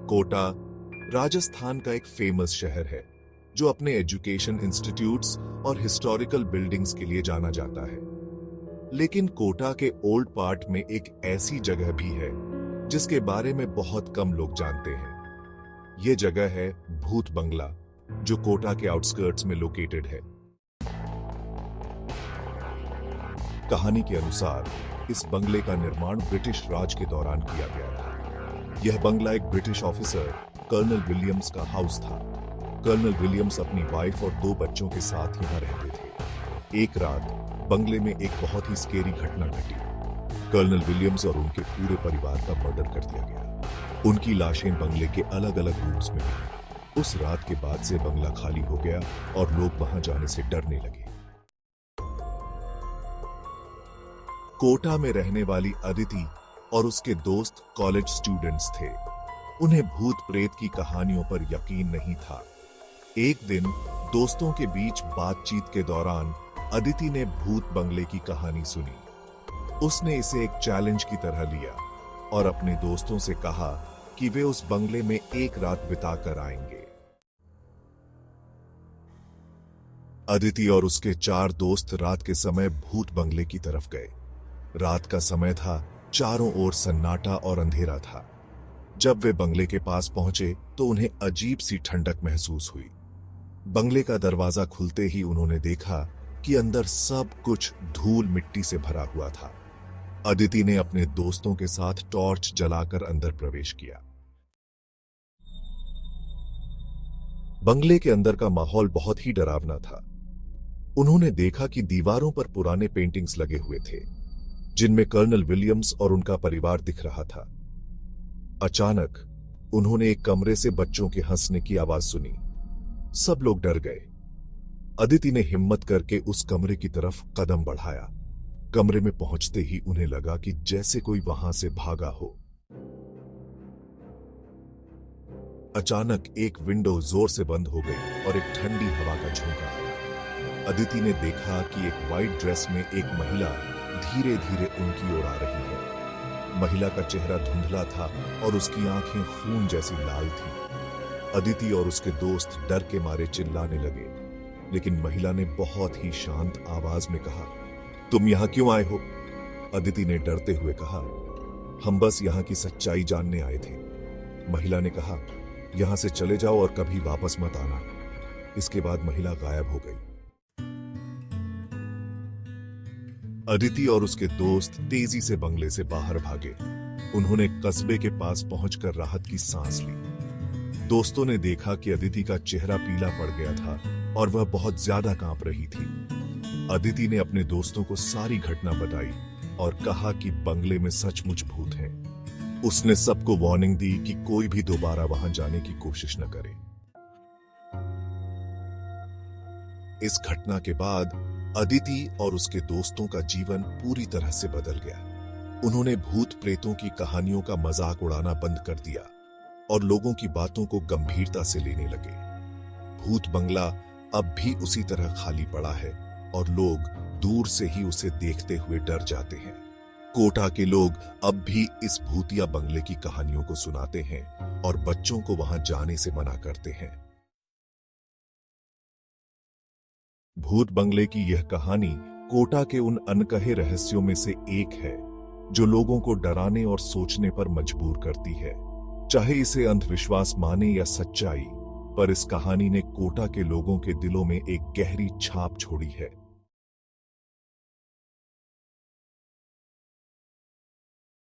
कोटा राजस्थान का एक फेमस शहर है जो अपने एजुकेशन इंस्टीट्यूट्स और हिस्टोरिकल बिल्डिंग्स के लिए जाना जाता है। लेकिन कोटा के ओल्ड पार्ट में एक ऐसी जगह भी है जिसके बारे में बहुत कम लोग जानते हैं। यह जगह है भूत बंगला, जो कोटा के आउटस्कर्ट्स में लोकेटेड है। कहानी के अनुसार इस बंगले का निर्माण ब्रिटिश राज के दौरान किया गया था। यह बंगला एक ब्रिटिश ऑफिसर कर्नल विलियम्स का हाउस था। कर्नल विलियम्स अपनी वाइफ और 2 बच्चों के साथ यहां रहते थे। एक रात बंगले में एक बहुत ही स्केरी घटना घटी। कर्नल विलियम्स और उनके पूरे परिवार का मर्डर कर दिया गया। उनकी लाशें बंगले के अलग अलग रूम्स में मिली। उस रात के बाद से बंगला खाली हो गया और लोग वहां जाने से डरने लगे। कोटा में रहने वाली अदिति और उसके दोस्त कॉलेज स्टूडेंट्स थे। उन्हें भूत प्रेत की कहानियों पर यकीन नहीं था। एक दिन दोस्तों के बीच बातचीत के दौरान अदिति ने भूत बंगले की कहानी सुनी। उसने इसे एक चैलेंज की तरह लिया और अपने दोस्तों से कहा कि वे उस बंगले में एक रात बिताकर आएंगे। अदिति और उसके 4 दोस्त रात के समय भूत बंगले की तरफ गए। रात का समय था, चारों ओर सन्नाटा और अंधेरा था। जब वे बंगले के पास पहुंचे तो उन्हें अजीब सी ठंडक महसूस हुई। बंगले का दरवाजा खुलते ही उन्होंने देखा कि अंदर सब कुछ धूल मिट्टी से भरा हुआ था। अदिति ने अपने दोस्तों के साथ टॉर्च जलाकर अंदर प्रवेश किया। बंगले के अंदर का माहौल बहुत ही डरावना था। उन्होंने देखा कि दीवारों पर पुराने पेंटिंग्स लगे हुए थे जिनमें कर्नल विलियम्स और उनका परिवार दिख रहा था। अचानक उन्होंने एक कमरे से बच्चों के हंसने की आवाज सुनी। सब लोग डर गए। अदिति ने हिम्मत करके उस कमरे की तरफ कदम बढ़ाया। कमरे में पहुंचते ही उन्हें लगा कि जैसे कोई वहां से भागा हो। अचानक एक विंडो जोर से बंद हो गई और एक ठंडी हवा का झोंका आया। अदिति ने देखा कि एक व्हाइट ड्रेस में एक महिला धीरे धीरे उनकी ओर आ रही है। महिला का चेहरा धुंधला था और उसकी आंखें खून जैसी लाल थीं। अदिति और उसके दोस्त डर के मारे चिल्लाने लगे, लेकिन महिला ने बहुत ही शांत आवाज में कहा, तुम यहां क्यों आए हो? अदिति ने डरते हुए कहा, हम बस यहां की सच्चाई जानने आए थे। महिला ने कहा, यहां से चले जाओ और कभी वापस मत आना। इसके बाद महिला गायब हो गई। अदिति और उसके दोस्त तेजी से बंगले से बाहर भागे। उन्होंने कस्बे के पास पहुंचकर राहत की सांस ली। दोस्तों ने देखा कि अदिति का चेहरा पीला पड़ गया था और वह बहुत ज्यादा कांप रही थी। अदिति ने अपने दोस्तों को सारी घटना बताई और कहा कि बंगले में सचमुच भूत है। उसने सबको वार्निंग दी कि कोई भी दोबारा वहां जाने की कोशिश न करे। इस घटना के बाद अदिति और उसके दोस्तों का जीवन पूरी तरह से बदल गया। उन्होंने भूत प्रेतों की कहानियों का मजाक उड़ाना बंद कर दिया और लोगों की बातों को गंभीरता से लेने लगे। भूत बंगला अब भी उसी तरह खाली पड़ा है और लोग दूर से ही उसे देखते हुए डर जाते हैं। कोटा के लोग अब भी इस भूतिया बंगले की कहानियों को सुनाते हैं और बच्चों को वहां जाने से मना करते हैं। भूत बंगले की यह कहानी कोटा के उन अनकहे रहस्यों में से एक है जो लोगों को डराने और सोचने पर मजबूर करती है। चाहे इसे अंधविश्वास माने या सच्चाई, पर इस कहानी ने कोटा के लोगों के दिलों में एक गहरी छाप छोड़ी है।